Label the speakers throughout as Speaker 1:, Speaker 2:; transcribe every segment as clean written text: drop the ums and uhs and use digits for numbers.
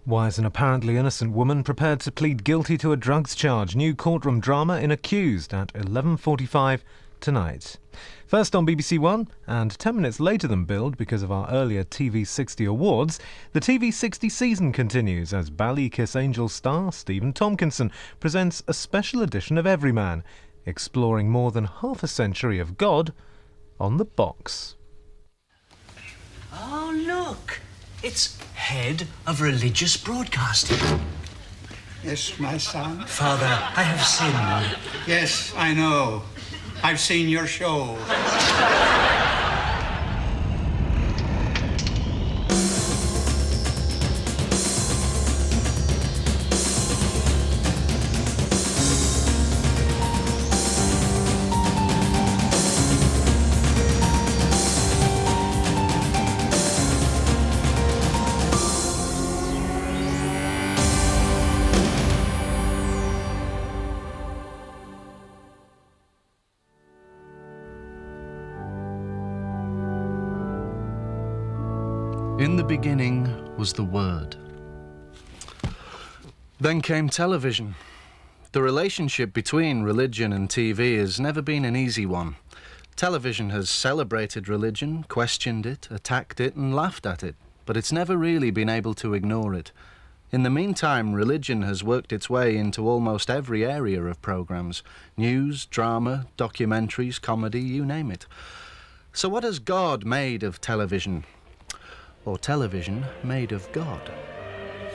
Speaker 1: Why is an apparently innocent woman prepared to plead guilty to a drugs charge? New courtroom drama in Accused at 11:45 tonight. First on BBC One, and 10 minutes later than billed because of our earlier TV60 awards, the TV60 season continues as Ballykissangel star Stephen Tompkinson presents a special edition of Everyman, exploring more than half a century of God on the box.
Speaker 2: Oh, look! It's Head of Religious Broadcasting.
Speaker 3: Yes, my son?
Speaker 2: Father, I have sinned.
Speaker 3: Yes, I know. I've seen your show.
Speaker 4: In the beginning was the Word. Then came television. The relationship between religion and TV has never been an easy one. Television has celebrated religion, questioned it, attacked it and laughed at it, but it's never really been able to ignore it. In the meantime, religion has worked its way into almost every area of programmes: news, drama, documentaries, comedy, you name it. So what has God made of television? Or television made of God?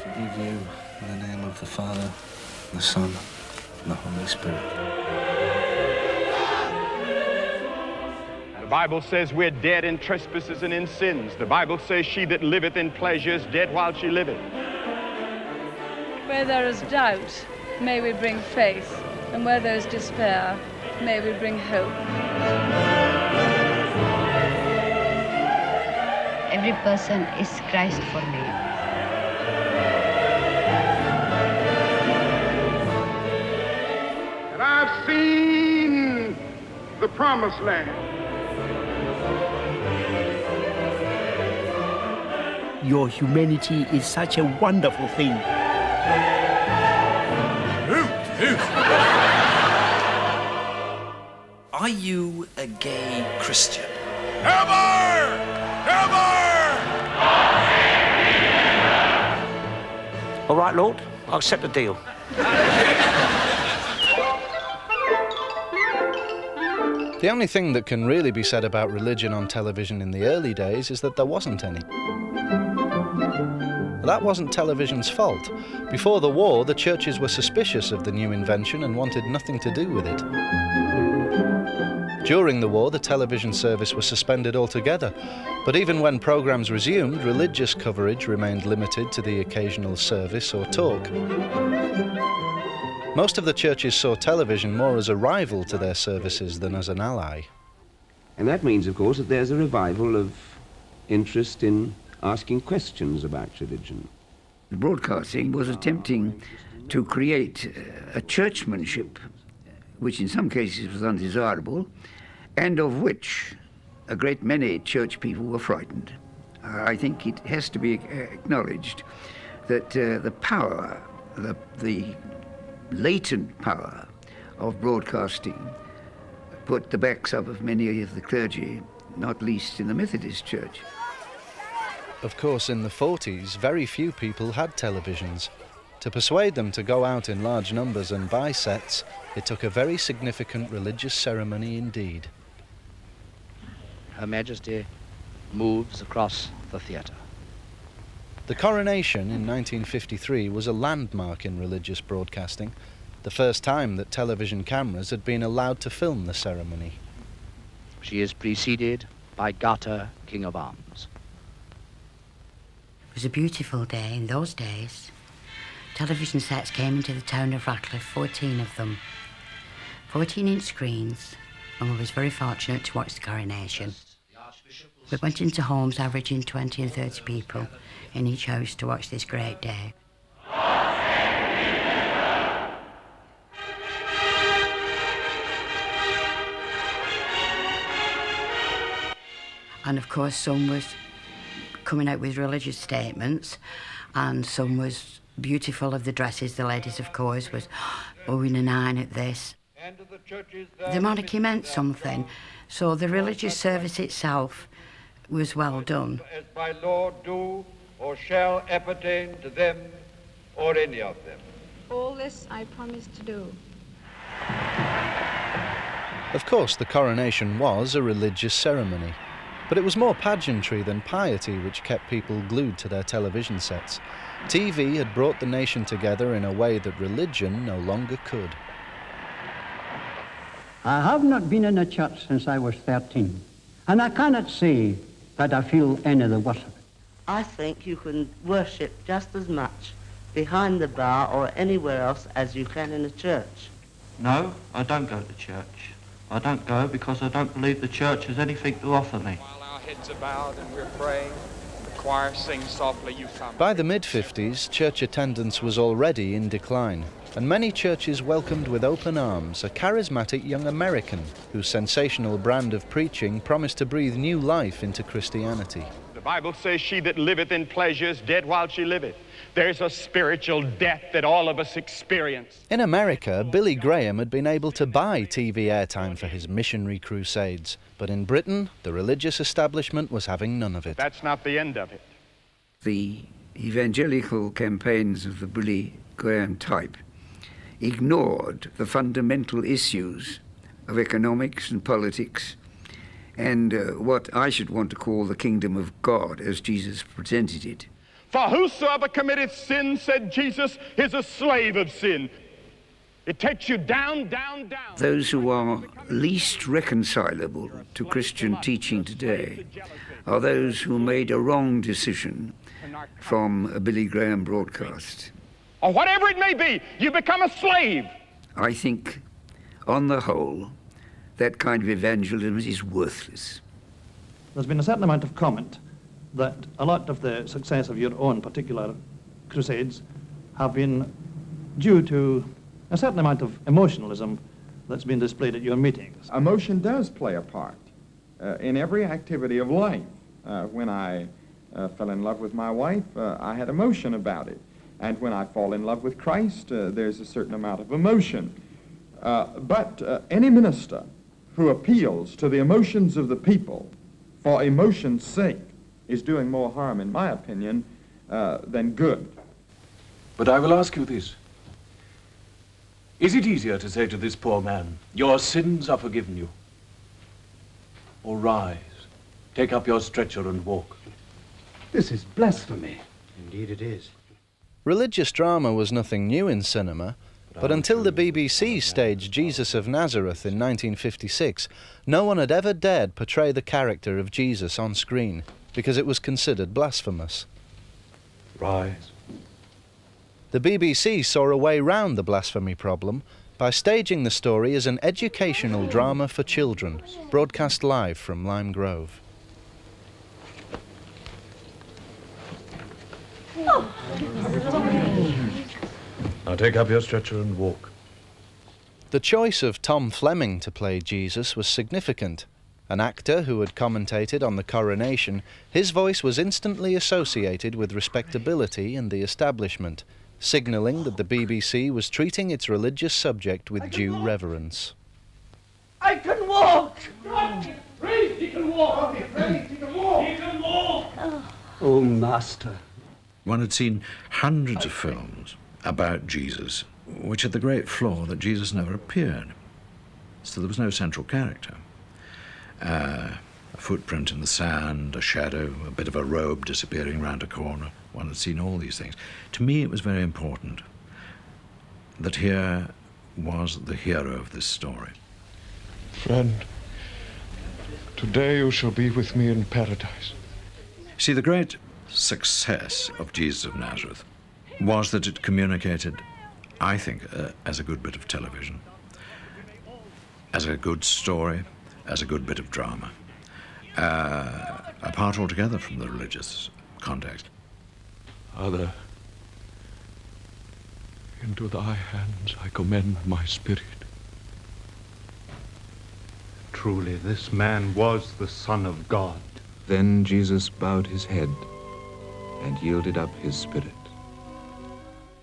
Speaker 5: Forgive you in the name of the Father, the Son, and the Holy Spirit.
Speaker 6: The Bible says we're dead in trespasses and in sins. The Bible says she that liveth in pleasure is dead while she liveth.
Speaker 7: Where there is doubt, may we bring faith, and where there is despair, may we bring hope.
Speaker 8: Every person is Christ for me.
Speaker 6: And I've seen the promised land.
Speaker 9: Your humanity is such a wonderful thing.
Speaker 2: Are you a gay Christian?
Speaker 9: All right, Lord, I'll accept the deal.
Speaker 4: The only thing that can really be said about religion on television in the early days is that there wasn't any. That wasn't television's fault. Before the war, the churches were suspicious of the new invention and wanted nothing to do with it. During the war, the television service was suspended altogether, but even when programmes resumed, religious coverage remained limited to the occasional service or talk. Most of the churches saw television more as a rival to their services than as an ally.
Speaker 10: And that means, of course, that there's a revival of interest in asking questions about religion.
Speaker 11: Broadcasting was attempting to create a churchmanship, which in some cases was undesirable, and of which a great many church people were frightened. I think it has to be acknowledged that the power, the latent power of broadcasting put the backs up of many of the clergy, not least in the Methodist Church.
Speaker 4: Of course, in the 40s, very few people had televisions. To persuade them to go out in large numbers and buy sets, it took a very significant religious ceremony indeed.
Speaker 12: Her Majesty moves across the theatre.
Speaker 4: The coronation in 1953 was a landmark in religious broadcasting, the first time that television cameras had been allowed to film the ceremony.
Speaker 12: She is preceded by Garter, King of Arms.
Speaker 8: It was a beautiful day in those days. Television sets came into the town of Ratcliffe, 14 of them. 14-inch screens, and we was very fortunate to watch the coronation. We went into homes averaging 20 and 30 people in each house to watch this great day. And of course some was coming out with religious statements, and some was beautiful of the dresses. The ladies, of course, was oohing and eyeing at this. The monarchy meant something, so the religious service itself was well done.
Speaker 13: As by law do or shall appertain to them or any of them.
Speaker 7: All this I promise to do.
Speaker 4: Of course, the coronation was a religious ceremony, but it was more pageantry than piety which kept people glued to their television sets. TV had brought the nation together in a way that religion no longer could.
Speaker 14: I have not been in a church since I was 13, and I cannot say that I feel any the worse of it.
Speaker 15: I think you can worship just as much behind the bar or anywhere else as you can in a church.
Speaker 16: No, I don't go to church. I don't go because I don't believe the church has anything to offer me.
Speaker 17: While our heads are bowed and we're praying, the choir sings softly, "You come."
Speaker 4: By the mid-50s, church attendance was already in decline, and many churches welcomed with open arms a charismatic young American whose sensational brand of preaching promised to breathe new life into Christianity.
Speaker 6: The Bible says, she that liveth in pleasure is dead while she liveth. There's a spiritual death that all of us experience.
Speaker 4: In America, Billy Graham had been able to buy TV airtime for his missionary crusades, but in Britain, the religious establishment was having none of it.
Speaker 6: That's not the end of it.
Speaker 11: The evangelical campaigns of the Billy Graham type ignored the fundamental issues of economics and politics and what I should want to call the kingdom of God as Jesus presented it.
Speaker 6: For whosoever committeth sin, said Jesus, is a slave of sin. It takes you down, down, down.
Speaker 11: Those who are least reconcilable to Christian teaching today are those who made a wrong decision from a Billy Graham broadcast.
Speaker 6: Or whatever it may be, you become a slave.
Speaker 11: I think, on the whole, that kind of evangelism is worthless.
Speaker 18: There's been a certain amount of comment that a lot of the success of your own particular crusades have been due to a certain amount of emotionalism that's been displayed at your meetings.
Speaker 19: Emotion does play a part in every activity of life. When I fell in love with my wife, I had emotion about it. And when I fall in love with Christ, there's a certain amount of emotion. But any minister who appeals to the emotions of the people for emotion's sake is doing more harm, in my opinion, than good.
Speaker 20: But I will ask you this. Is it easier to say to this poor man, your sins are forgiven you? Or rise, take up your stretcher and walk?
Speaker 9: This is blasphemy.
Speaker 3: Indeed it is.
Speaker 4: Religious drama was nothing new in cinema, but until the BBC staged Jesus of Nazareth in 1956, no one had ever dared portray the character of Jesus on screen, because it was considered blasphemous.
Speaker 20: Rise.
Speaker 4: The BBC saw a way round the blasphemy problem by staging the story as an educational drama for children, broadcast live from Lime Grove.
Speaker 20: Now take up your stretcher and walk.
Speaker 4: The choice of Tom Fleming to play Jesus was significant. An actor who had commentated on the coronation, his voice was instantly associated with respectability in the establishment, signalling that the BBC was treating its religious subject with due reverence.
Speaker 9: I can walk!
Speaker 21: He can walk! He can walk! He can walk!
Speaker 9: Oh, Master.
Speaker 22: One had seen hundreds of films about Jesus, which had the great flaw that Jesus never appeared. So there was no central character. A footprint in the sand, a shadow, a bit of a robe disappearing round a corner. One had seen all these things. To me, it was very important that here was the hero of this story.
Speaker 23: Friend, today you shall be with me in paradise.
Speaker 22: See, the great success of Jesus of Nazareth was that it communicated, I think, as a good bit of television, as a good story, as a good bit of drama, apart altogether from the religious context.
Speaker 23: Father, into thy hands I commend my spirit.
Speaker 24: Truly, this man was the Son of God.
Speaker 25: Then Jesus bowed his head and yielded up his spirit.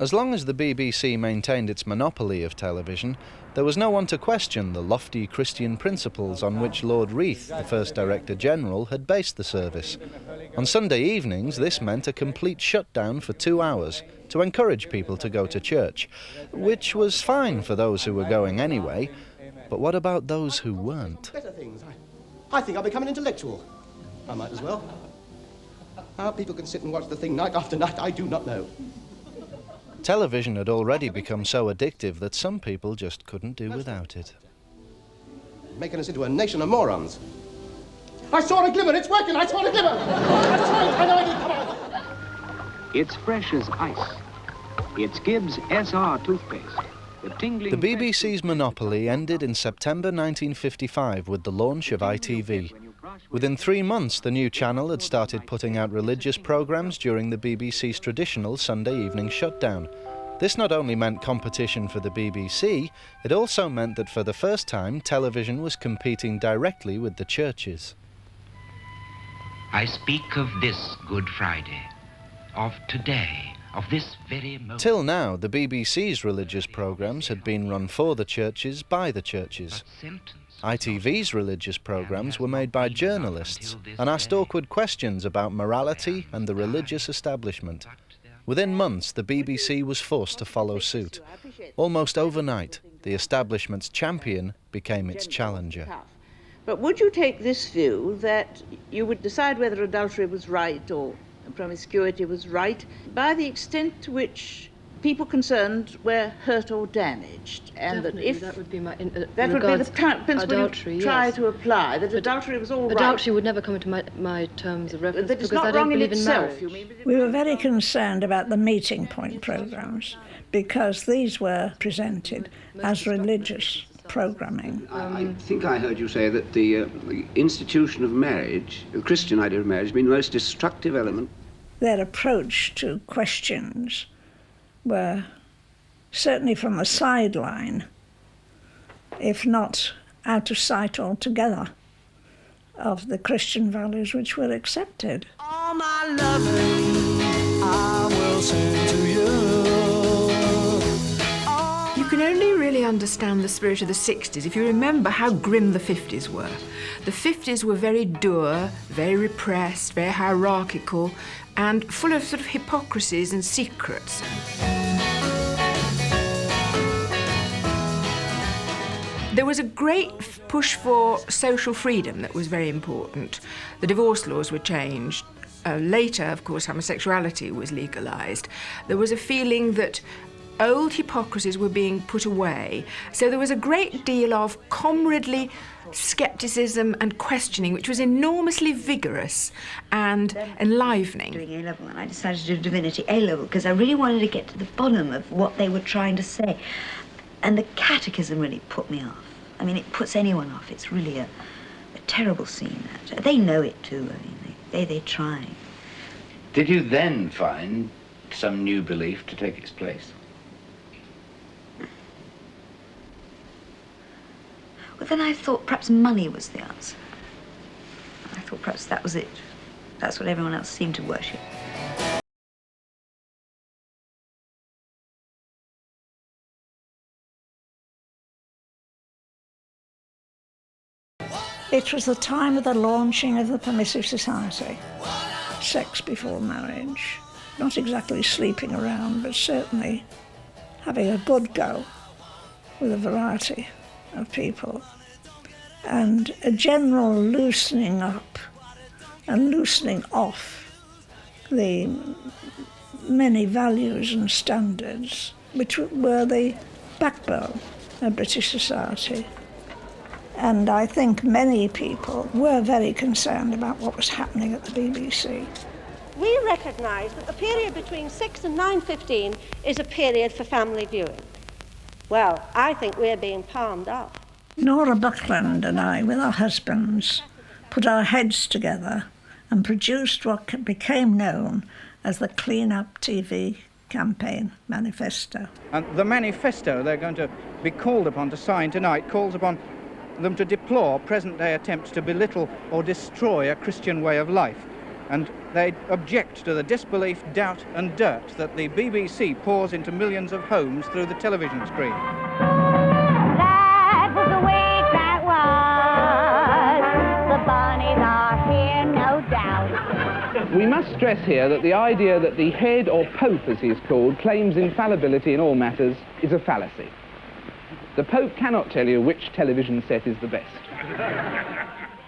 Speaker 4: As long as the BBC maintained its monopoly of television, there was no one to question the lofty Christian principles on which Lord Reith, the first Director General, had based the service. On Sunday evenings, this meant a complete shutdown for 2 hours to encourage people to go to church, which was fine for those who were going anyway. But what about those who weren't?
Speaker 1: Better things. I think I'll become an intellectual. I might as well. How people can sit and watch the thing night after night, I do not know.
Speaker 4: Television had already become so addictive that some people just couldn't do without it.
Speaker 1: Making us into a nation of morons. I saw a glimmer, it's working, I saw a glimmer! I know it, come on!
Speaker 2: It's fresh as ice. It's Gibbs SR toothpaste. The
Speaker 4: BBC's monopoly ended in September 1955 with the launch of ITV. Within 3 months, the new channel had started putting out religious programmes during the BBC's traditional Sunday evening shutdown. This not only meant competition for the BBC, it also meant that for the first time, television was competing directly with the churches.
Speaker 2: I speak of this Good Friday, of today, of this very moment.
Speaker 4: Till now, the BBC's religious programmes had been run for the churches by the churches. ITV's religious programmes were made by journalists and asked awkward questions about morality and the religious establishment. Within months, the BBC was forced to follow suit. Almost overnight, the establishment's champion became its challenger.
Speaker 5: But would you take this view that you would decide whether adultery was right or promiscuity was right by the extent to which people concerned were hurt or damaged, and
Speaker 10: Definitely,
Speaker 5: that if
Speaker 10: that would be my
Speaker 5: that would be the principle
Speaker 10: adultery,
Speaker 5: you try
Speaker 10: yes.
Speaker 5: to apply, that adultery was all right.
Speaker 10: Adultery would never come into my terms of reference
Speaker 5: That it's
Speaker 10: because
Speaker 5: not
Speaker 10: I don't
Speaker 5: wrong in
Speaker 10: believe in
Speaker 5: itself,
Speaker 10: marriage.
Speaker 5: you mean?
Speaker 25: We were very concerned about the meeting point programmes because these were presented as religious programming.
Speaker 26: I think I heard you say that the institution of marriage, the Christian idea of marriage, has been the most destructive element.
Speaker 25: Their approach to questions were certainly from the sideline, if not out of sight altogether, of the Christian values which were accepted.
Speaker 27: All my loving I will send to you.
Speaker 28: You can only really understand the spirit of the 60s if you remember how grim the 50s were. The 50s were very dour, very repressed, very hierarchical, and full of sort of hypocrisies and secrets. There was a great push for social freedom that was very important. The divorce laws were changed. Later, of course, homosexuality was legalised. There was a feeling that old hypocrisies were being put away. So there was a great deal of comradely scepticism and questioning, which was enormously vigorous and enlivening.
Speaker 29: Doing A-level, and I decided to do divinity A-level because I really wanted to get to the bottom of what they were trying to say. And the catechism really put me off. I mean, it puts anyone off. It's really a terrible scene. They know it too. I mean, they're trying.
Speaker 2: Did you then find some new belief to take its place?
Speaker 29: Well, then I thought perhaps money was the answer. I thought perhaps that was it. That's what everyone else seemed to worship.
Speaker 25: It was the time of the launching of the permissive society. Sex before marriage. Not exactly sleeping around, but certainly having a good go with a variety of people. And a general loosening up and loosening off the many values and standards which were the backbone of British society. And I think many people were very concerned about what was happening at the BBC.
Speaker 30: We recognise that the period between 6 and 9:15 is a period for family viewing. Well, I think we're being palmed off.
Speaker 25: Nora Buckland and I, with our husbands, put our heads together and produced what became known as the Clean Up TV campaign manifesto.
Speaker 31: And the manifesto they're going to be called upon to sign tonight calls upon them to deplore present-day attempts to belittle or destroy a Christian way of life. And they object to the disbelief, doubt and dirt that the BBC pours into millions of homes through the television screen.
Speaker 6: That was the week that was. The bunnies are here, no doubt.
Speaker 31: We must stress here that the idea that the head, or Pope as he is called, claims infallibility in all matters is a fallacy. The Pope cannot tell you which television set is the best.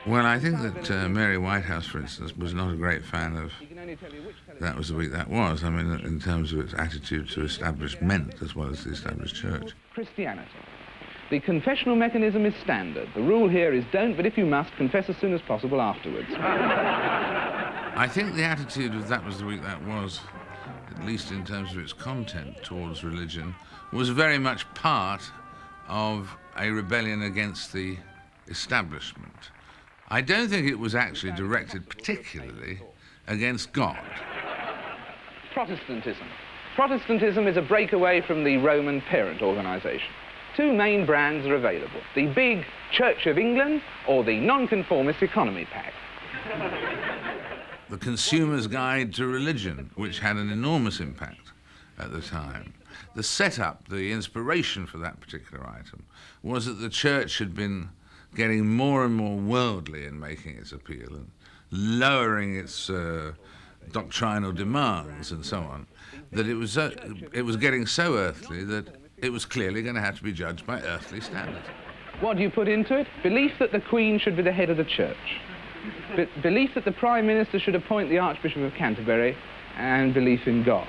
Speaker 7: Well, I think that Mary Whitehouse, for instance, was not a great fan of That Was the Week That Was. I mean, in terms of its attitude to establishment as well as the established church.
Speaker 31: Christianity. The confessional mechanism is standard. The rule here is don't, but if you must, confess as soon as possible afterwards.
Speaker 7: I think the attitude of That Was the Week That Was, at least in terms of its content towards religion, was very much part of a rebellion against the establishment. I don't think it was actually directed particularly against God.
Speaker 31: Protestantism. Protestantism is a breakaway from the Roman parent organisation. Two main brands are available, the big Church of England or the Nonconformist Economy Pack.
Speaker 7: The Consumer's Guide to Religion, which had an enormous impact at the time. The setup, the inspiration for that particular item, was that the church had been getting more and more worldly in making its appeal and lowering its doctrinal demands and so on, that it was getting so earthly that it was clearly going to have to be judged by earthly standards.
Speaker 31: What do you put into it? Belief that the Queen should be the head of the church. Belief that the Prime Minister should appoint the Archbishop of Canterbury, and belief in God.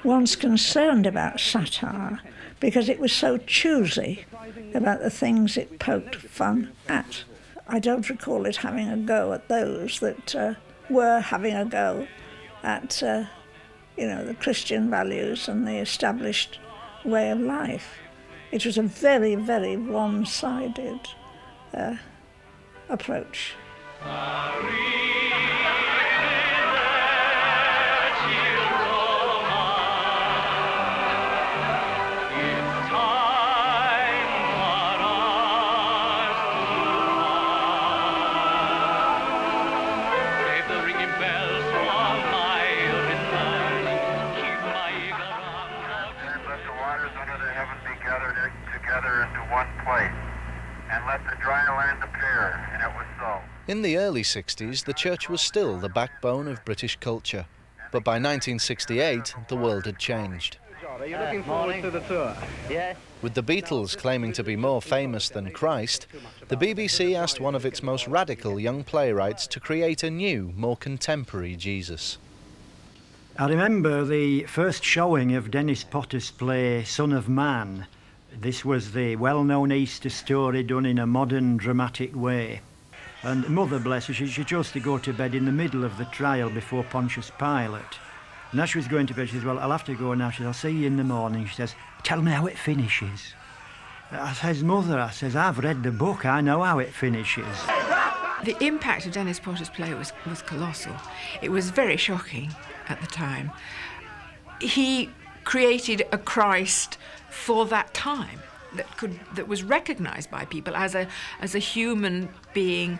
Speaker 25: One's concerned about satire because it was so choosy about the things it poked fun at. I don't recall it having a go at those that were having a go at, the Christian values and the established way of life. It was a very, very one-sided approach.
Speaker 4: In the early 60s, the church was still the backbone of British culture. But by 1968, the world had changed.
Speaker 31: Are you looking forward to the tour?
Speaker 6: Yes.
Speaker 4: With the Beatles claiming to be more famous than Christ, the BBC asked one of its most radical young playwrights to create a new, more contemporary Jesus.
Speaker 8: I remember the first showing of Dennis Potter's play Son of Man. This was the well-known Easter story done in a modern, dramatic way. And Mother, bless her, she chose to go to bed in the middle of the trial before Pontius Pilate. And as she was going to bed, she says, well, I'll have to go now. She says, I'll see you in the morning. She says, tell me how it finishes. I says, Mother, I've read the book. I know how it finishes.
Speaker 28: The impact of Dennis Potter's play was colossal. It was very shocking at the time. He created a Christ for that time that was recognised by people as a human being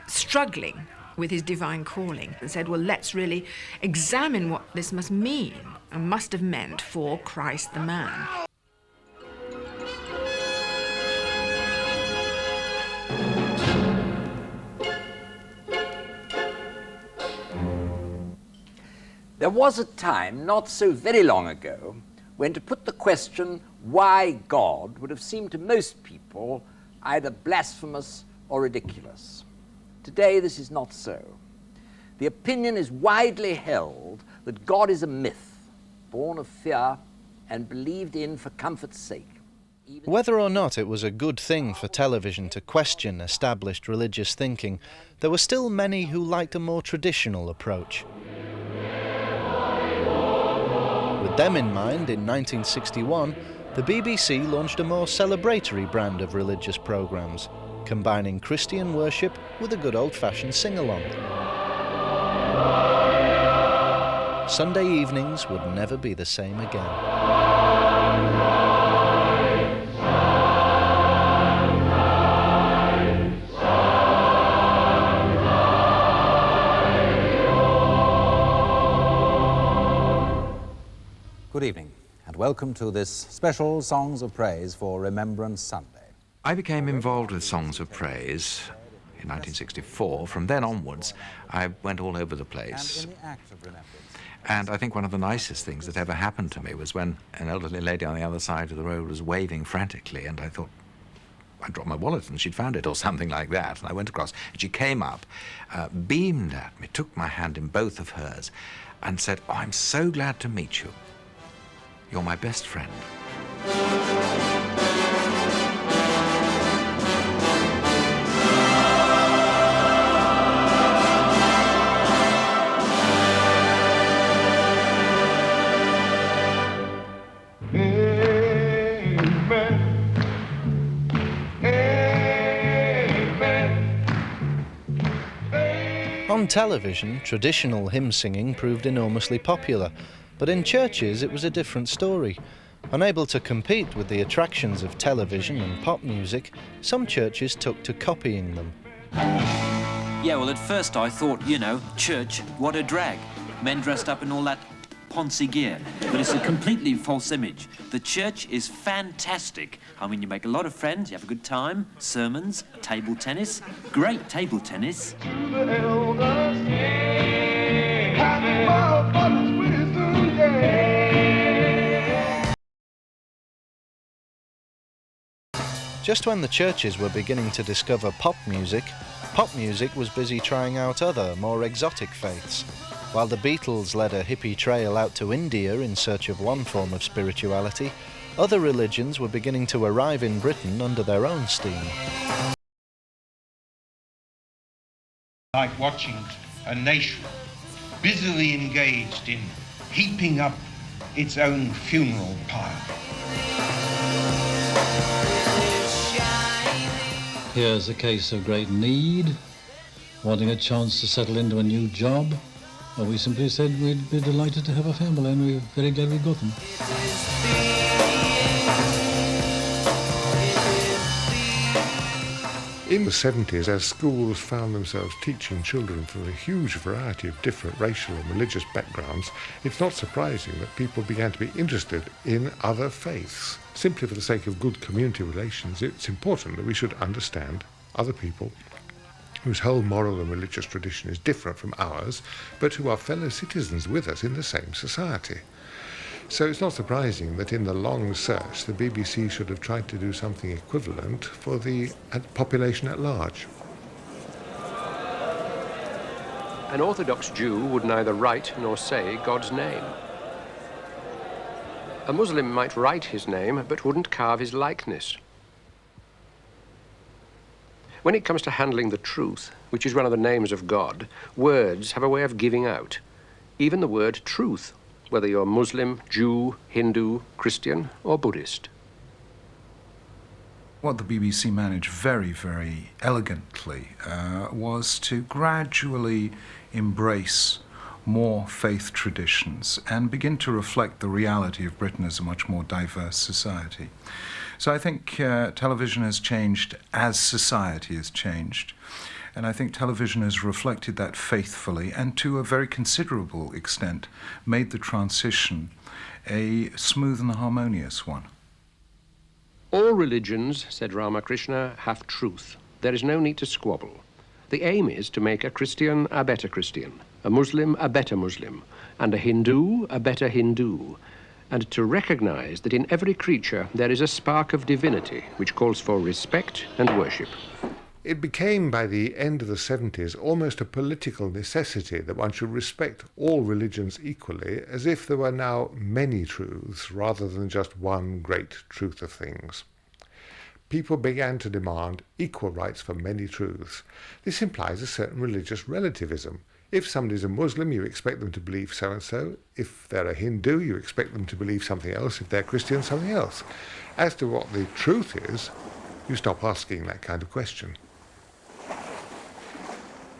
Speaker 28: struggling with his divine calling, and said, well, let's really examine what this must mean and must have meant for Christ the man.
Speaker 11: There was a time, not so very long ago, when to put the question, why God, would have seemed to most people either blasphemous or ridiculous. Today, this is not so. The opinion is widely held that God is a myth, born of fear and believed in for comfort's sake.
Speaker 4: Whether or not it was a good thing for television to question established religious thinking, there were still many who liked a more traditional approach. With them in mind, in 1961, the BBC launched a more celebratory brand of religious programmes, combining Christian worship with a good old-fashioned sing-along. Sunday evenings would never be the same again.
Speaker 3: Good evening, and welcome to this special Songs of Praise for Remembrance Sunday.
Speaker 12: I became involved with Songs of Praise in 1964. From then onwards, I went all over the place. And I think one of the nicest things that ever happened to me was when an elderly lady on the other side of the road was waving frantically, and I thought, I dropped my wallet and she'd found it or something like that. And I went across, and she came up, beamed at me, took my hand in both of hers, and said, "Oh, I'm so glad to meet you. You're my best friend."
Speaker 4: On television, traditional hymn singing proved enormously popular, but in churches it was a different story. Unable to compete with the attractions of television and pop music, some churches took to copying them.
Speaker 13: Yeah, well, at first I thought, you know, church, what a drag. Men dressed up in all that poncy gear. But it's a completely false image. The church is fantastic. I mean, you make a lot of friends, you have a good time, sermons, table tennis, great table tennis.
Speaker 4: Just when the churches were beginning to discover pop music was busy trying out other, more exotic faiths. While the Beatles led a hippie trail out to India in search of one form of spirituality, other religions were beginning to arrive in Britain under their own steam.
Speaker 14: Like watching a nation busily engaged in heaping up its own funeral pile.
Speaker 15: Here's a case of great need, wanting a chance to settle into a new job. Well, we simply said we'd be delighted to have a family, and we're very glad we got them.
Speaker 16: In the 70s, as schools found themselves teaching children from a huge variety of different racial and religious backgrounds, it's not surprising that people began to be interested in other faiths. Simply for the sake of good community relations, it's important that we should understand other people whose whole moral and religious tradition is different from ours, but who are fellow citizens with us in the same society. So it's not surprising that in the long search, the BBC should have tried to do something equivalent for the population at large.
Speaker 17: An Orthodox Jew would neither write nor say God's name. A Muslim might write his name, but wouldn't carve his likeness. When it comes to handling the truth, which is one of the names of God, words have a way of giving out. Even the word truth, whether you're Muslim, Jew, Hindu, Christian, or Buddhist.
Speaker 18: What the BBC managed very, very elegantly was to gradually embrace more faith traditions and begin to reflect the reality of Britain as a much more diverse society. So I think television has changed as society has changed. And I think television has reflected that faithfully and to a very considerable extent made the transition a smooth and harmonious one.
Speaker 17: All religions, said Ramakrishna, have truth. There is no need to squabble. The aim is to make a Christian a better Christian, a Muslim a better Muslim, and a Hindu a better Hindu, and to recognize that in every creature there is a spark of divinity which calls for respect and worship.
Speaker 16: It became, by the end of the 70s, almost a political necessity that one should respect all religions equally, as if there were now many truths rather than just one great truth of things. People began to demand equal rights for many truths. This implies a certain religious relativism. If somebody's a Muslim, you expect them to believe so-and-so. If they're a Hindu, you expect them to believe something else. If they're Christian, something else. As to what the truth is, you stop asking that kind of question.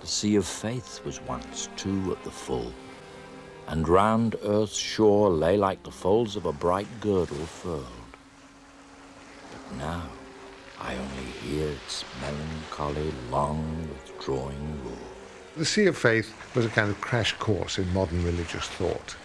Speaker 19: The sea of faith was once two at the full, and round earth's shore lay like the folds of a bright girdle furled. But now I only hear its melancholy, long withdrawing roar.
Speaker 16: The Sea of Faith was a kind of crash course in modern religious thought.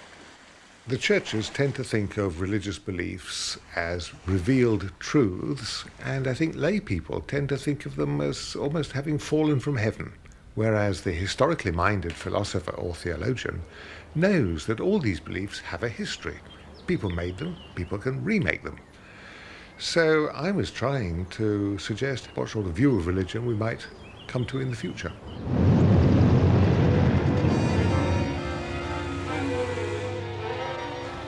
Speaker 16: The churches tend to think of religious beliefs as revealed truths, and I think lay people tend to think of them as almost having fallen from heaven, whereas the historically minded philosopher or theologian knows that all these beliefs have a history. People made them, people can remake them. So I was trying to suggest what sort of view of religion we might come to in the future.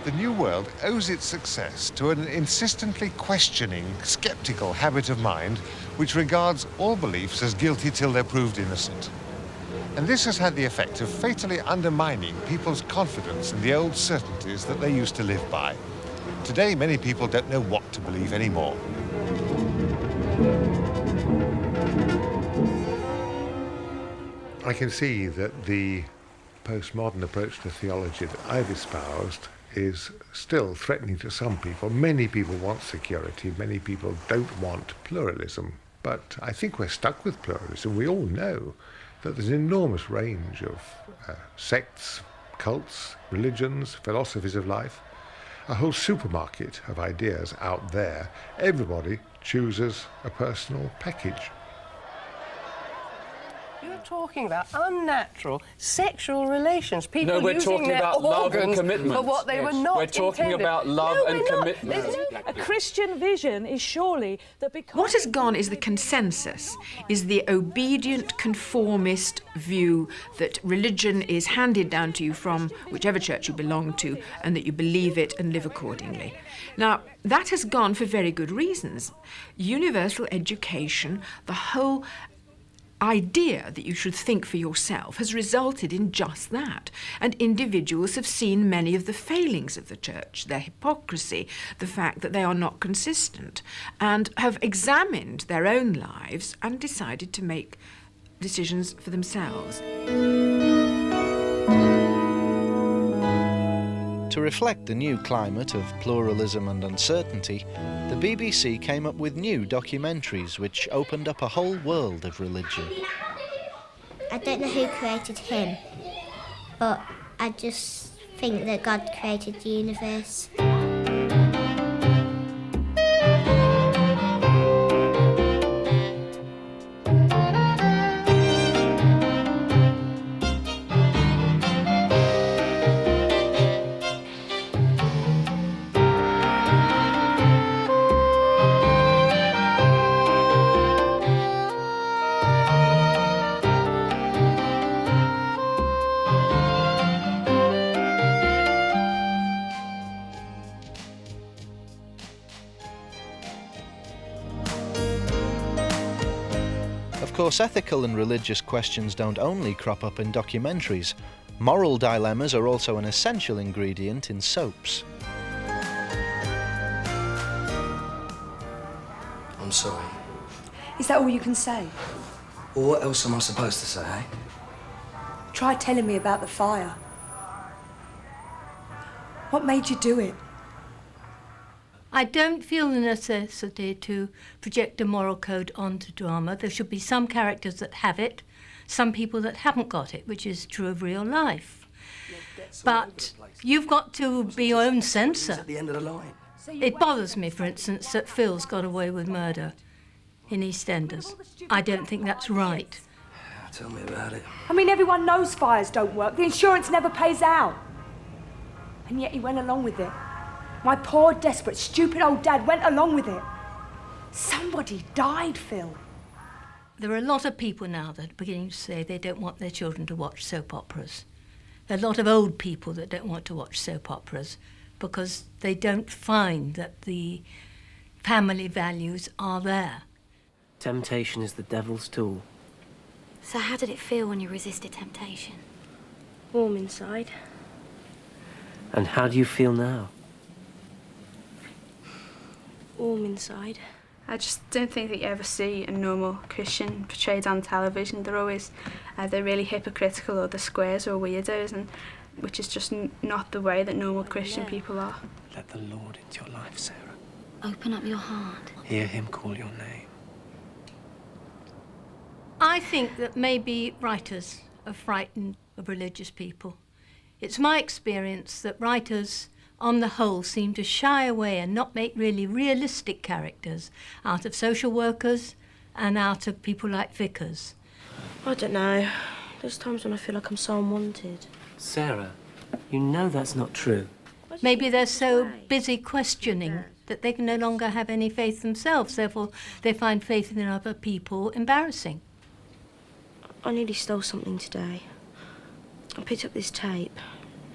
Speaker 1: The New World owes its success to an insistently questioning, sceptical habit of mind which regards all beliefs as guilty till they're proved innocent. And this has had the effect of fatally undermining people's confidence in the old certainties that they used to live by. Today, many people don't know what to believe anymore.
Speaker 16: I can see that the postmodern approach to theology that I've espoused is still threatening to some people. Many people want security, many people don't want pluralism, but I think we're stuck with pluralism. We all know that there's an enormous range of sects, cults, religions, philosophies of life, a whole supermarket of ideas out there. Everybody chooses a personal package.
Speaker 5: You're talking about unnatural sexual relations. People
Speaker 9: No, we're
Speaker 5: using
Speaker 9: talking
Speaker 5: their
Speaker 9: about love and
Speaker 5: organs
Speaker 9: commitment.
Speaker 5: for what they were not
Speaker 9: We're talking
Speaker 5: intended.
Speaker 9: about love
Speaker 5: No,
Speaker 9: and
Speaker 5: we're not.
Speaker 9: commitment.
Speaker 5: There's no-
Speaker 10: A Christian vision is surely that because...
Speaker 28: What has gone is the consensus, is the obedient conformist view that religion is handed down to you from whichever church you belong to and that you believe it and live accordingly. Now, that has gone for very good reasons. Universal education, the whole idea that you should think for yourself has resulted in just that. And individuals have seen many of the failings of the church, their hypocrisy, the fact that they are not consistent, and have examined their own lives and decided to make decisions for themselves.
Speaker 4: To reflect the new climate of pluralism and uncertainty, the BBC came up with new documentaries which opened up a whole world of religion.
Speaker 20: I don't know who created him, but I just think that God created the universe.
Speaker 4: Of course, ethical and religious questions don't only crop up in documentaries. Moral dilemmas are also an essential ingredient in soaps.
Speaker 21: I'm sorry.
Speaker 22: Is that all you can say?
Speaker 21: Well, what else am I supposed to say, eh?
Speaker 22: Try telling me about the fire. What made you do it?
Speaker 21: I don't feel the necessity to project a moral code onto drama. There should be some characters that have it, some people that haven't got it, which is true of real life. But you've got to be your own censor. At the end of the line. It bothers me, for instance, that Phil's got away with murder in EastEnders. I don't think that's right. Tell me about it.
Speaker 22: I mean, everyone knows fires don't work. The insurance never pays out. And yet he went along with it. My poor, desperate, stupid old dad went along with it. Somebody died, Phil.
Speaker 21: There are a lot of people now that are beginning to say they don't want their children to watch soap operas. There are a lot of old people that don't want to watch soap operas because they don't find that the family values are there.
Speaker 23: Temptation is the devil's tool.
Speaker 20: So how did it feel when you resisted temptation?
Speaker 23: Warm inside. And how do you feel now? Warm inside.
Speaker 24: I just don't think that you ever see a normal Christian portrayed on television. They're always either really hypocritical or they're squares or weirdos, and which is just not the way that normal Christian people are.
Speaker 23: Let the Lord into your life, Sarah.
Speaker 20: Open up your heart.
Speaker 23: Hear him call your name.
Speaker 21: I think that maybe writers are frightened of religious people. It's my experience that writers on the whole, seem to shy away and not make really realistic characters out of social workers and out of people like vicars.
Speaker 23: I don't know. There's times when I feel like I'm so unwanted. Sarah, you know that's not true.
Speaker 21: Maybe they're so busy questioning that they can no longer have any faith themselves, therefore they find faith in other people embarrassing.
Speaker 23: I nearly stole something today. I picked up this tape,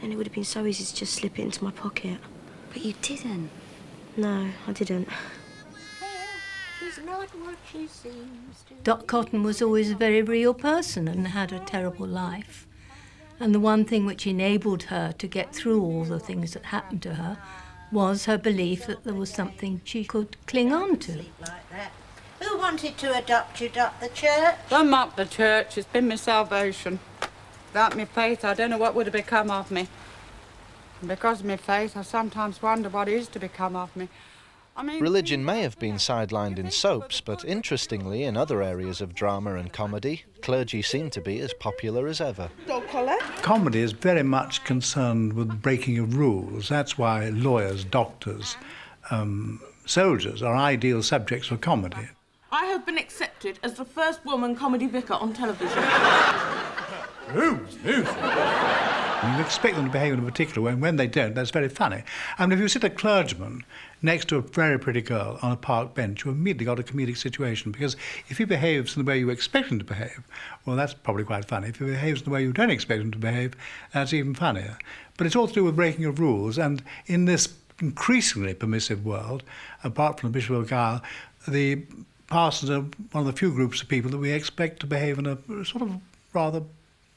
Speaker 23: and it would have been so easy to just slip it into my pocket.
Speaker 2: But you didn't.
Speaker 23: No, I didn't.
Speaker 2: She's not what she seems to.
Speaker 21: Dot Cotton was always a very real person and had a terrible life. And the one thing which enabled her to get through all the things that happened to her was her belief that there was something she could cling on to.
Speaker 2: Who wanted to adopt you, Dot? The church?
Speaker 6: Don't mock the church. It's been my salvation. Without my faith, I don't know what would have become of me. And because of my faith, I sometimes wonder what is to become of me.
Speaker 4: Religion may have been sidelined in soaps, but interestingly, in other areas of drama and comedy, clergy seem to be as popular as ever.
Speaker 7: Comedy is very much concerned with breaking of rules. That's why lawyers, doctors, soldiers are ideal subjects for comedy.
Speaker 8: I have been accepted as the first woman comedy vicar on television.
Speaker 7: You expect them to behave in a particular way, and when they don't, that's very funny. I mean, if you sit a clergyman next to a very pretty girl on a park bench, you've immediately got a comedic situation, because if he behaves in the way you expect him to behave, well, that's probably quite funny. If he behaves in the way you don't expect him to behave, that's even funnier. But it's all to do with breaking of rules, and in this increasingly permissive world, apart from the Bishop of Gyle, the parsons are one of the few groups of people that we expect to behave in a sort of rather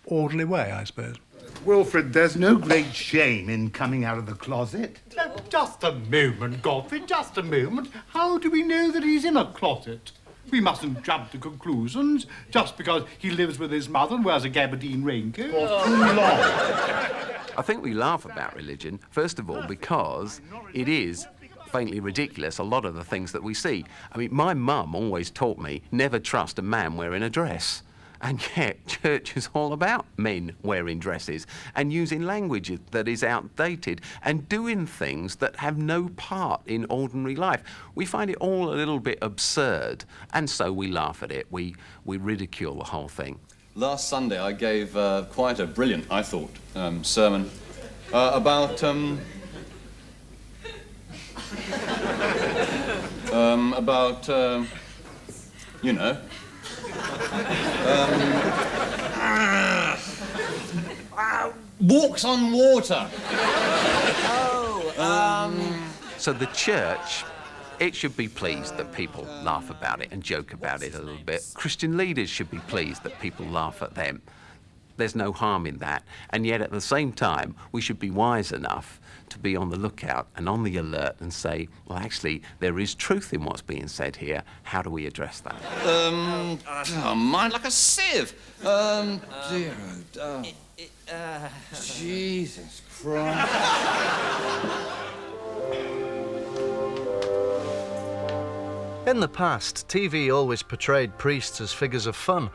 Speaker 7: orderly way, I suppose.
Speaker 9: Wilfred, there's no great shame in coming out of the closet.
Speaker 25: Just a moment, Godfrey, just a moment. How do we know that he's in a closet? We mustn't jump to conclusions just because he lives with his mother and wears a gabardine raincoat.
Speaker 26: I think we laugh about religion, first of all, because it is faintly ridiculous, a lot of the things that we see. I mean, my mum always taught me never trust a man wearing a dress. And yet, church is all about men wearing dresses and using language that is outdated and doing things that have no part in ordinary life. We find it all a little bit absurd, and so we laugh at it. We ridicule the whole thing.
Speaker 27: Last Sunday, I gave quite a brilliant, I thought, sermon about you know. Walks on water.
Speaker 26: So the church, it should be pleased that people laugh about it and joke about it a little bit. Christian leaders should be pleased that people laugh at them. There's no harm in that. And yet at the same time, we should be wise enough to be on the lookout and on the alert and say, well, actually, there is truth in what's being said here. How do we address that?
Speaker 27: Mind like a sieve. Dear,
Speaker 29: Jesus Christ.
Speaker 4: In the past, TV always portrayed priests as figures of fun,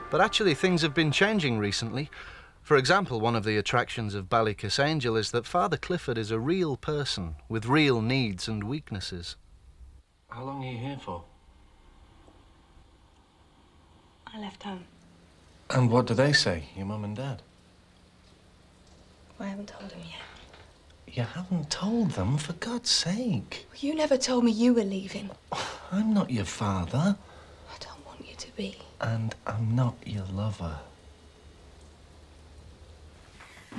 Speaker 4: but actually things have been changing recently. For example, one of the attractions of Ballykissangel is that Father Clifford is a real person with real needs and weaknesses.
Speaker 29: How long are you here for?
Speaker 22: I left home.
Speaker 29: And what do they say, your mum and dad?
Speaker 22: I haven't told him yet.
Speaker 29: You haven't told them, for God's sake.
Speaker 22: You never told me you were leaving.
Speaker 29: I'm not your father.
Speaker 22: I don't want you to be.
Speaker 29: And I'm not your lover.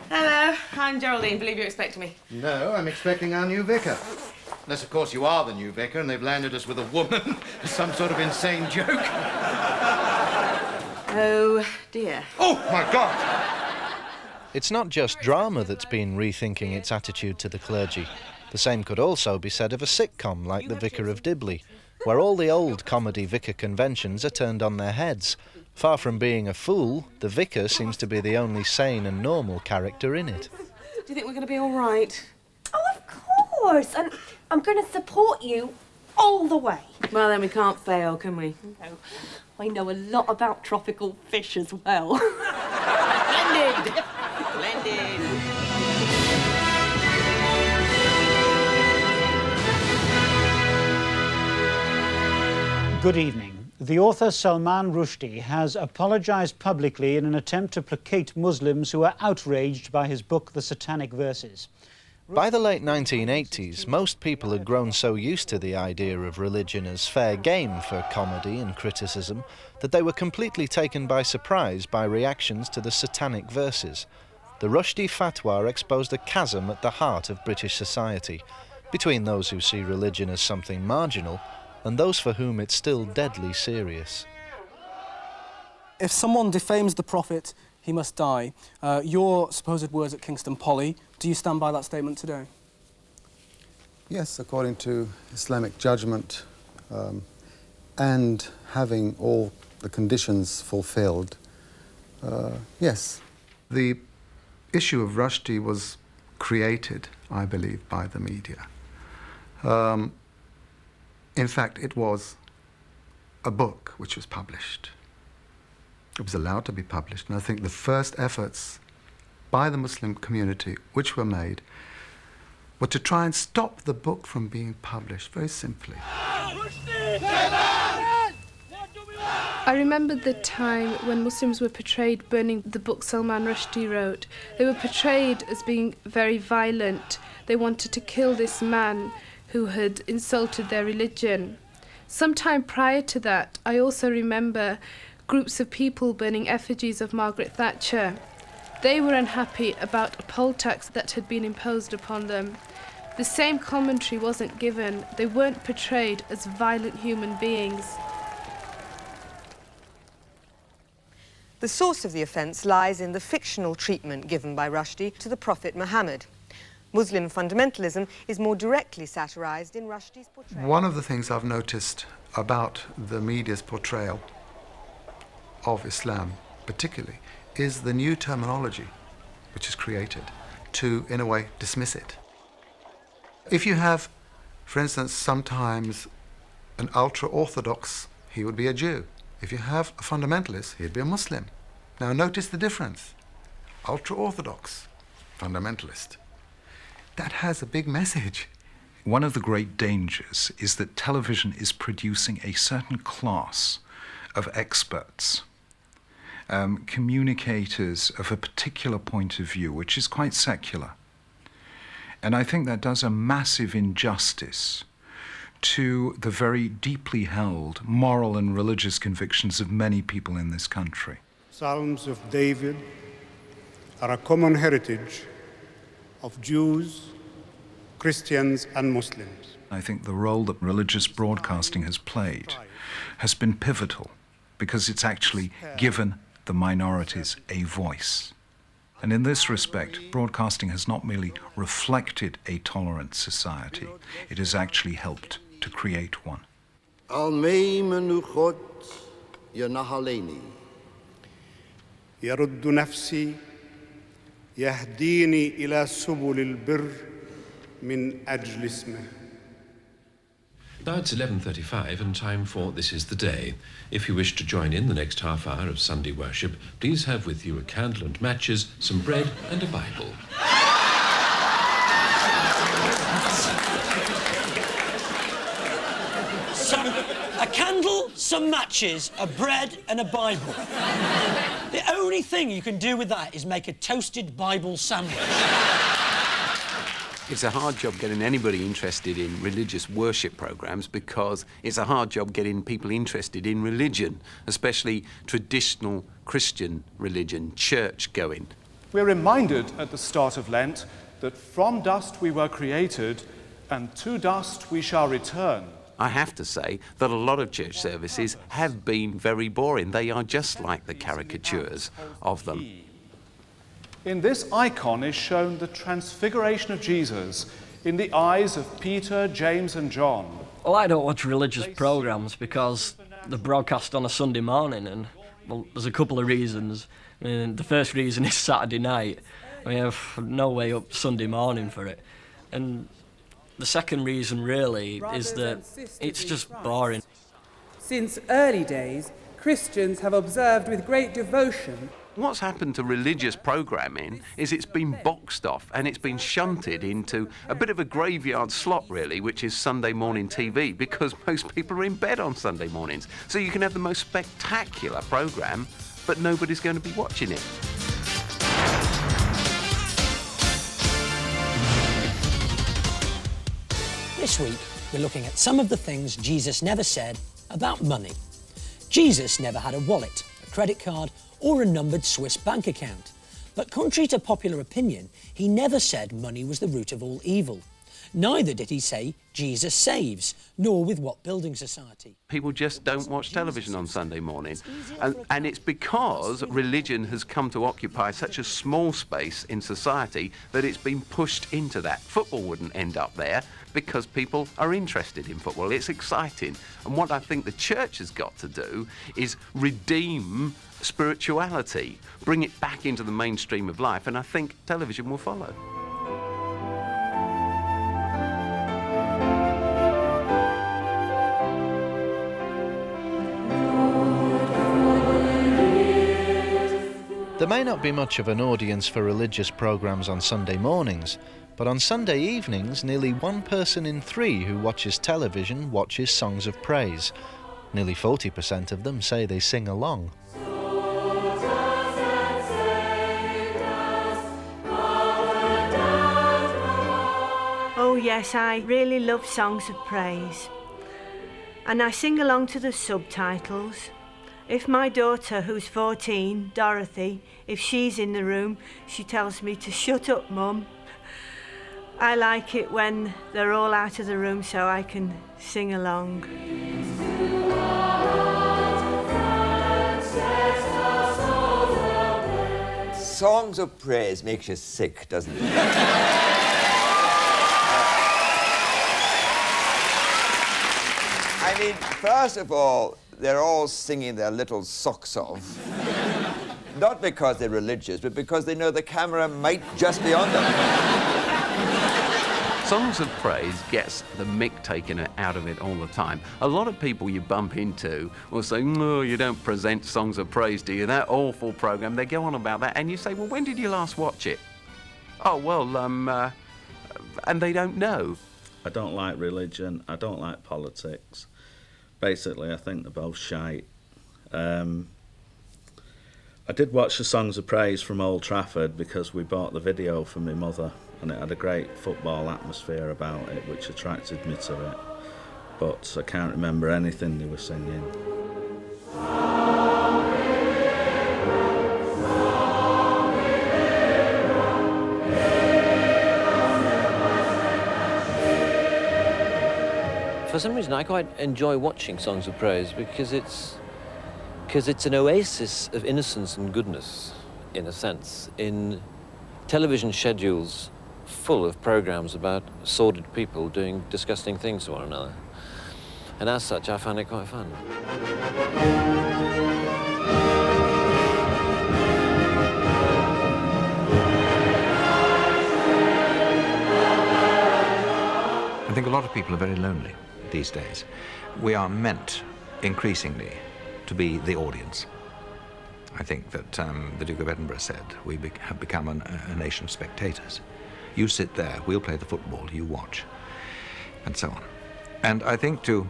Speaker 8: Hello, I'm Geraldine. Believe you're expecting me.
Speaker 9: No, I'm expecting our new vicar. Unless, of course, you are the new vicar and they've landed us with a woman. Some sort of insane joke.
Speaker 8: Oh, dear.
Speaker 9: Oh, my God!
Speaker 4: It's not just drama that's been rethinking its attitude to the clergy. The same could also be said of a sitcom like The Vicar of Dibley, where all the old comedy vicar conventions are turned on their heads. Far from being a fool, the vicar seems to be the only sane and normal character in it.
Speaker 8: Do you think we're going to be all right?
Speaker 22: Oh, of course. And I'm going to support you all the way.
Speaker 8: Well, then we can't fail, can we?
Speaker 22: No. I know a lot about tropical fish as well.
Speaker 8: Splendid! Splendid!
Speaker 3: Good evening. The author Salman Rushdie has apologised publicly in an attempt to placate Muslims who are outraged by his book, The Satanic Verses.
Speaker 4: By the late 1980s, most people had grown so used to the idea of religion as fair game for comedy and criticism that they were completely taken by surprise by reactions to the Satanic Verses. The Rushdie fatwa exposed a chasm at the heart of British society, between those who see religion as something marginal and those for whom it's still deadly serious.
Speaker 11: If someone defames the Prophet, he must die. Your supposed words at Kingston Poly, do you stand by that statement today?
Speaker 12: Yes, according to Islamic judgment, and having all the conditions fulfilled, yes.
Speaker 13: The issue of Rushdie was created, I believe, by the media. In fact, it was a book which was published. It was allowed to be published, and I think the first efforts by the Muslim community which were made were to try and stop the book from being published, very simply.
Speaker 24: I remember the time when Muslims were portrayed burning the book Salman Rushdie wrote. They were portrayed as being very violent. They wanted to kill this man who had insulted their religion. Sometime prior to that, I also remember groups of people burning effigies of Margaret Thatcher. They were unhappy about a poll tax that had been imposed upon them. The same commentary wasn't given. They weren't portrayed as violent human beings.
Speaker 14: The source of the offence lies in the fictional treatment given by Rushdie to the Prophet Muhammad. Muslim fundamentalism is more directly satirised in Rushdie's portrayal.
Speaker 13: One of the things I've noticed about the media's portrayal of Islam, particularly, is the new terminology which is created to, in a way, dismiss it. If you have, for instance, sometimes an ultra-Orthodox, he would be a Jew. If you have a fundamentalist, he'd be a Muslim. Now notice the difference. Ultra-Orthodox, fundamentalist. That has a big message.
Speaker 15: One of the great dangers is that television is producing a certain class of experts, communicators of a particular point of view, which is quite secular. And I think that does a massive injustice to the very deeply held moral and religious convictions of many people in this country.
Speaker 17: Psalms of David are a common heritage of Jews, Christians and Muslims.
Speaker 15: I think the role that religious broadcasting has played has been pivotal because it's actually given the minorities a voice. And in this respect, broadcasting has not merely reflected a tolerant society, it has actually helped to create one.
Speaker 17: يرد نفسي يهديني إلى سبل البر من أجل اسمه.
Speaker 18: Now it's 11:35 and time for This Is the Day. If you wish to join in the next half hour of Sunday worship, please have with you a candle and matches, some bread and a Bible.
Speaker 19: A candle, some matches, a bread and a Bible. The only thing you can do with that is make a toasted Bible sandwich.
Speaker 26: It's a hard job getting anybody interested in religious worship programmes because it's a hard job getting people interested in religion, especially traditional Christian religion, church-going.
Speaker 30: We're reminded at the start of Lent that from dust we were created and to dust we shall return.
Speaker 26: I have to say that a lot of church services have been very boring. They are just like the caricatures of them.
Speaker 30: In this icon is shown the transfiguration of Jesus in the eyes of Peter, James and John.
Speaker 31: Well, I don't watch religious programmes because they're broadcast on a Sunday morning and, well, there's a couple of reasons. I mean, the first reason is Saturday night. I mean, I've no way up Sunday morning for it. And the second reason, really, is that it's just boring.
Speaker 32: Since early days, Christians have observed with great devotion
Speaker 26: What's happened to religious programming is it's been boxed off and it's been shunted into a bit of a graveyard slot, really, which is Sunday morning TV, because most people are in bed on Sunday mornings. So you can have the most spectacular programme, but nobody's going to be watching it.
Speaker 19: This week, we're looking at some of the things Jesus never said about money. Jesus never had a wallet, a credit card, or a numbered Swiss bank account. But contrary to popular opinion, he never said money was the root of all evil. Neither did he say Jesus saves, nor with what building society.
Speaker 26: People just don't watch television on Sunday morning. And it's because religion has come to occupy such a small space in society that it's been pushed into that. Football wouldn't end up there because people are interested in football. It's exciting. And what I think the church has got to do is redeem spirituality, bring it back into the mainstream of life, and I think television will follow.
Speaker 4: There may not be much of an audience for religious programmes on Sunday mornings, but on Sunday evenings, nearly 1 person in 3 who watches television watches songs of praise. Nearly 40% of them say they sing along.
Speaker 1: Oh yes, I really love songs of praise. And I sing along to the subtitles. If my daughter, who's 14, Dorothy, if she's in the room, she tells me to shut up, Mum. I like it when they're all out of the room so I can sing along.
Speaker 2: Songs of praise makes you sick, doesn't it? I mean, first of all, they're all singing their little socks off. Not because they're religious, but because they know the camera might just be on them.
Speaker 26: Songs of praise gets the mick taken out of it all the time. A lot of people you bump into will say, no, you don't present Songs of Praise, do you? That awful programme. They go on about that, and you say, well, when did you last watch it? Oh, well, and they don't know.
Speaker 5: I don't like religion. I don't like politics. Basically, I think they're both shite. I did watch the Songs of Praise from Old Trafford because we bought the video for my mother, and it had a great football atmosphere about it, which attracted me to it. But I can't remember anything they were singing.
Speaker 6: For some reason, I quite enjoy watching Songs of Praise because it's an oasis of innocence and goodness, in a sense, in television schedules full of programmes about sordid people doing disgusting things to one another. And as such, I find it quite fun.
Speaker 7: I think a lot of people are very lonely these days. We are meant, increasingly, to be the audience. I think that the Duke of Edinburgh said, we have become a nation of spectators. You sit there, we'll play the football, you watch, and so on. And I think to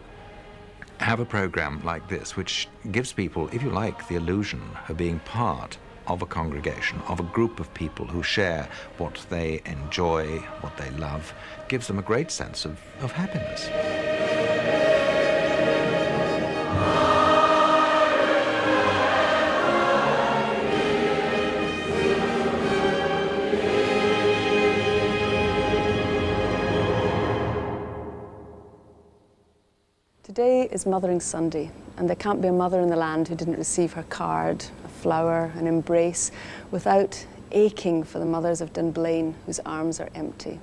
Speaker 7: have a programme like this, which gives people, if you like, the illusion of being part of a congregation, of a group of people who share what they enjoy, what they love, gives them a great sense of happiness.
Speaker 10: Today is Mothering Sunday, and there can't be a mother in the land who didn't receive her card, a flower, an embrace, without aching for the mothers of Dunblane whose arms are empty.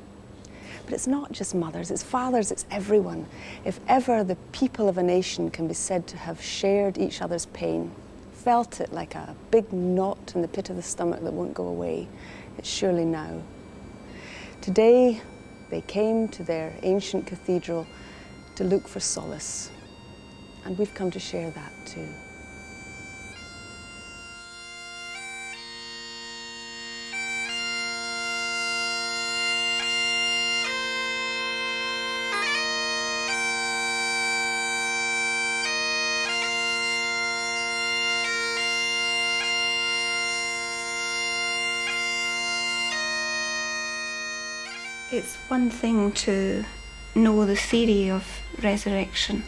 Speaker 10: But it's not just mothers, it's fathers, it's everyone. If ever the people of a nation can be said to have shared each other's pain, felt it like a big knot in the pit of the stomach that won't go away, it's surely now. Today, they came to their ancient cathedral to look for solace, and we've come to share that too.
Speaker 24: It's one thing to know the theory of resurrection,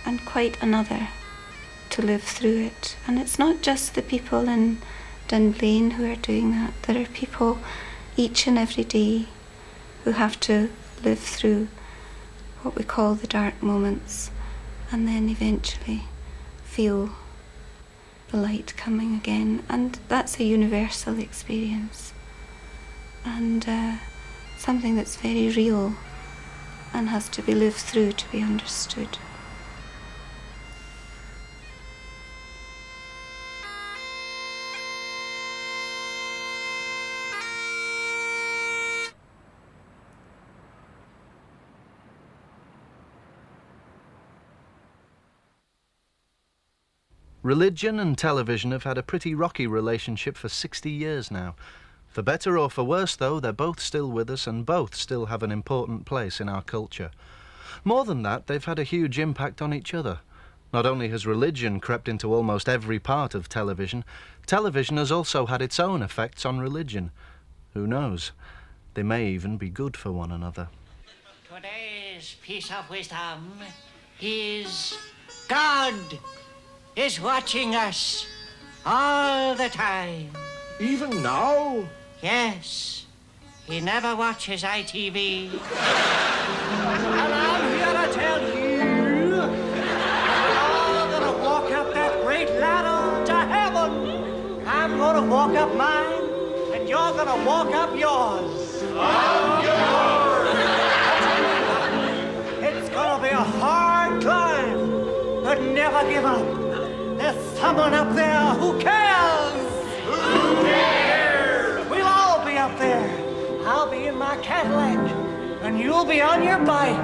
Speaker 24: and quite another to live through it. And it's not just the people in Dunblane who are doing that. There are people each and every day who have to live through what we call the dark moments, and then eventually feel the light coming again. And that's a universal experience, and something that's very real and has to be lived through to be understood.
Speaker 4: Religion and television have had a pretty rocky relationship for 60 years now. For better or for worse, though, they're both still with us and both still have an important place in our culture. More than that, they've had a huge impact on each other. Not only has religion crept into almost every part of television, television has also had its own effects on religion. Who knows? They may even be good for one another.
Speaker 8: Today's piece of wisdom is God is watching us all the time.
Speaker 9: Even now?
Speaker 8: Yes. He never watches ITV. And I'm here to tell you, we're all gonna walk up that great ladder to heaven. I'm gonna walk up mine, and you're gonna walk up yours.
Speaker 9: Up yours!
Speaker 8: It's gonna be a hard climb, but never give up. There's someone up there who cares.
Speaker 9: Who cares?
Speaker 8: We'll all be up there. I'll be in my Cadillac, and you'll be on your bike.